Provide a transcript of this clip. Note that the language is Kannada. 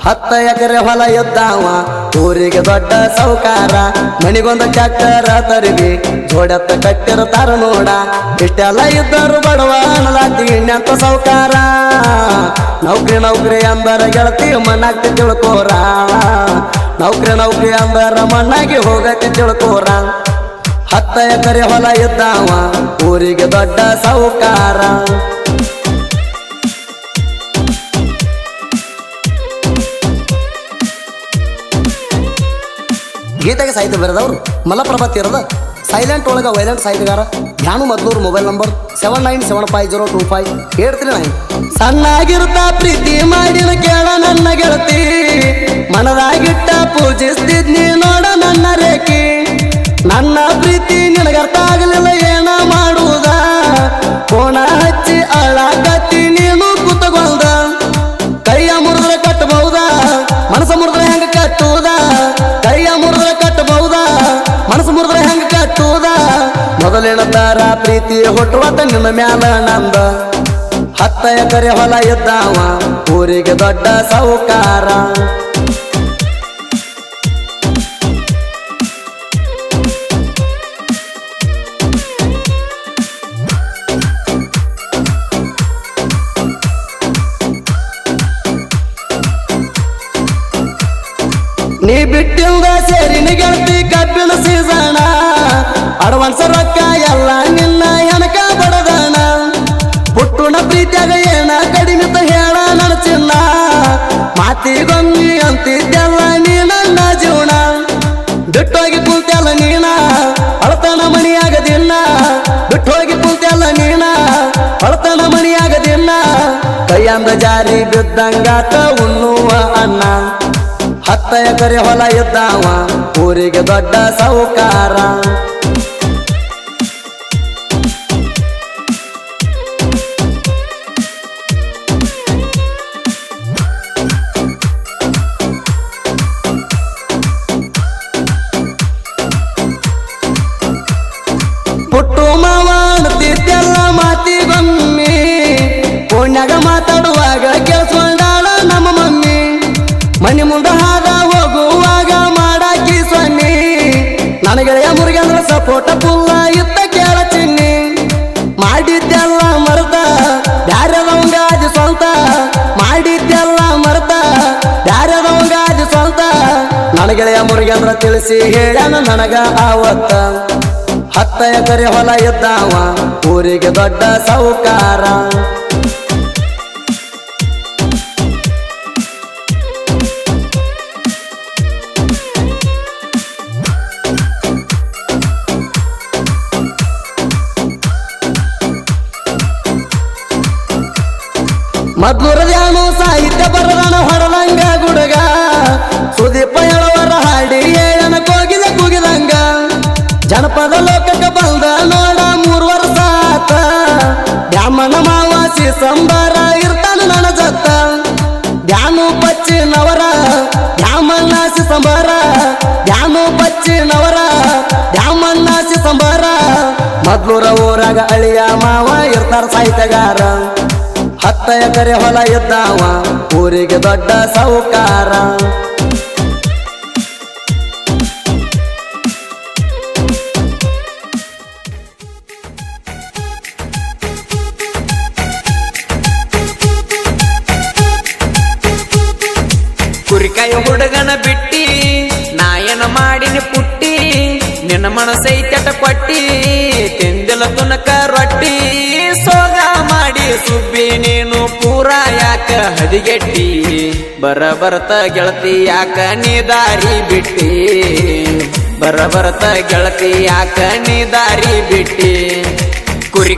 10 ಎಕರೆ ಹೊಲ ಇದ್ದಾವ ಊರಿಗೆ ದೊಡ್ಡ ಸೌಕಾರ ಮನಿಗೊಂದ ಟ್ರ್ಯಾಕ್ಟರ್ ತರಿವಿ ಜೋಡತ್ತ ಕಟ್ಟಿರ್ತಾರ ನೋಡ ಇಷ್ಟೆಲ್ಲ ಇದ್ದರು ಬಡವ ಅನ್ನಲಾತಿ ಇನ್ನಂತ ಸೌಕಾರ ನೌಕರಿ ಅಂದರ ಗೆಳತಿ ಮಣ್ಣಾಗ್ತಿ ತಿಳ್ಕೋರ ನೌಕರಿ ಅಂದರ ಮಣ್ಣಾಗಿ ಹೋಗಕ್ಕೆ ತಿಳ್ಕೋರ 10 ಎಕರೆ ಹೊಲ ಇದ್ದಾವ ಊರಿಗೆ ದೊಡ್ಡ ಸೌಕಾರ ಗೀತೆಗೆ ಸಾಹಿತ್ಯ ಬರೆದವರು ಮಲಪ್ರಭಾ ತೀರದ ಸೈಲೆಂಟ್ ಒಳಗ ವೈಲೆಂಟ್ ಸಾಹಿತ್ಯಗಾರ ಧ್ಯಾನು ಮದ್ಲೂರು ಮೊಬೈಲ್ ನಂಬರ್ 7975025839 ಸಣ್ಣಾಗಿರುತ್ತಾ ಪ್ರೀತಿ ಮಾಡಿನ ಕೇಳ ನನ್ನ ಗೆಳತಿ ಮನದಾಗಿಟ್ಟ ಪೂಜಿಸ್ತಿದ್ನಿ ನೋಡ ನನ್ನ ರೇಖಿ ನನ್ನ ಪ್ರೀತಿ ನಿನಗರ್ಥ ಆಗಲಿಲ್ಲ ಏನ ಮಾಡುವುದ ಕೋಣ ಹಚ್ಚಿ ಅಳಾಕತ್ತಿ ನೀನು ಕೂತಗೊಳ್ದ ಕೈಯ ಮುರಿದ್ರೆ ಕಟ್ಟಬಹುದ ಮನಸ್ಸು ಮುರಿದ್ರೆ ಹೆಂಗ ಕಟ್ಟುವುದ ಕೈಯ ಮುರಿದ್ರೆ ಕಟ್ಟಬಹುದ ಮನಸ್ಸು ಮುರಿದ್ರೆ ಹೆಂಗ ಕಟ್ಟುವುದ ಮೊದಲಿನ ತರ ಪ್ರೀತಿ ಹುಟ್ಟುವತ್ತ ನಿನ್ನ ಮ್ಯಾಲ ನಂದ 10 ಎಕರೆ ಹೊಲ ಇದ್ದಾವ ಊರಿಗೆ ದೊಡ್ಡ ಸೌಕಾರ ನೀ ಬಿಟ್ಟಿಲ್ದ ಸೇರಿನ ಗೆಳತಿ ಕಬ್ಬಿನ ಸೀಸಣ ಅಡ್ವಾನ್ಸ್ ರೊಕ್ಕ ಎಲ್ಲ ನಿನ್ನ ಹೆಣಕ ಬಡದಣ ಪುಟ್ಟುನ ಪ್ರೀತಿಯಾಗ ಏನ ಕಡಿಮೆತ ಹೇಳ ನನ್ನ ಚಿನ್ನ ಮಾತಿಗೊಮ್ಮಿ ಅಂತಿದ್ದೆಲ್ಲ ನೀ ನನ್ನ ಜೀವನ ಬಿಟ್ಟೋಗಿ ಕುಂತೆಲ್ಲ ನೀನ ಅಳತನ ಮಣಿಯಾಗದಿನ್ನ ಬಿಟ್ಟೋಗಿ ಕುಂತೆಲ್ಲ ನೀನ ಅಳತನ ಮಣಿಯಾಗದಿನ್ನ ಕೈಯಂದ ಜಾರಿ ಬಿದ್ದಂಗಾತ ಉಣ್ಣುವ ಅನ್ನ 10 ಎಕರೆ ಹೊಲ ಇದ್ದಾವ ಊರಿಗೆ ದೊಡ್ಡ ಸೌಕಾರ ಪುಟ್ಟು ಮಾವಾಡ್ತಿದ್ದೆಲ್ಲ ಮಾತಿಗೊಮ್ಮಿ ಪುಣ್ಯಾಗ ಮಾತಾಡುವಾಗ ಕೇಳಿಸ್ಕೊಂಡಾಳ ನಮ್ಮ ಮಮ್ಮಿ ಮನಿ ಮುಂದ ಹಾದ ಹೋಗುವಾಗ ಮಾಡಾಕಿ ಸೊನ್ನಿ ನನ್ನ ಗೆಳೆಯ ಮುರುಗೇಂದ್ರ ಸಪೋಟ ಪುಲ್ಲ ಇತ್ತ ಕೇಳ ಚಿನ್ನಿ ಮಾಡಿದ್ದೆಲ್ಲ ಮರ್ದ ಬ್ಯಾರೆದವಂಗಾದಿ ಸ್ವಂತ ಮಾಡಿದ್ದೆಲ್ಲ ಮರ್ದ ಬ್ಯಾರೆದವಂಗಾದಿ ಸ್ವಂತ ನನ್ನ ಗೆಳೆಯ ಮುರುಗೇಂದ್ರ ತಿಳಿಸಿ ಹೇಳ್ಯಾನ ನನಗ ಆವತ್ತ 10 ಎಕರೆ ಹೊಲ ಇದ್ದಾವ ಊರಿಗೆ ದೊಡ್ಡ ಸೌಕಾರ ಮದ್ಲೂರ ಧ್ಯಾನು ಸಾಹಿತ್ಯ ಬರದನ ಹೊರದಂಗ ಗುಡಗ ಸುದೀಪ ಹೇಳುವರ ಹಾಡಿ ಏನ ಕೋಗಿದ ಕೂಗಿದಂಗ ಜನಪದ ಲೋಕಕ್ಕೆ ಬಂದ ನೋಡ 3 ವರ್ಷ ಆತ ಬ್ಯಾಮನ ಮಾವಾಸಿ ಸಂಬಾರ ಇರ್ತಾನ ನನ್ನ ಜತ್ತ ಧ್ಯಾನು ಪಚ್ಚಿನವರ ಧ್ಯಾಮನ್ನಾಸಿ ಸಂಬಾರ ಧ್ಯಾನು ಪಚ್ಚಿನವರ ಧ್ಯಾಮನ್ನಾಸಿ ಸಂಬಾರ ಮದ್ಲೂರ ಊರಾಗ ಅಳಿಯ ಮಾವ ಇರ್ತಾರ ಸಾಹಿತ್ಯಗಾರ 10 ಎಕರೆ ಹೊಲ ಇದ್ದಾವ ಊರಿಗೆ ದೊಡ್ಡ ಸೌಕಾರ ಕುರಿಕಾಯಿ ಹುಡುಗನ ಬಿಟ್ಟಿ ನಾಯನ ಮಾಡಿನ ಪುಟ್ಟಿ ನಿನ್ನ ಮನಸೈತಟ ಕೊಟ್ಟಿ ತಿಂದಿಲ ತುನಕ ರೊಟ್ಟಿ ಸೋಗ ಮಾಡಿ ಸುಬ್ಬಿ ನೀನು ಪೂರ ಯಾಕ ಹದಿಗೆಟ್ಟಿ ಬರಬರ್ತ ಗೆಳತಿ ಯಾಕ ನೀ ದಾರಿ ಬಿಟ್ಟಿ ಬರಬರ್ತ ಗೆಳತಿ ಯಾಕ ನೀ ದಾರಿ ಬಿಟ್ಟಿ ಕುರಿ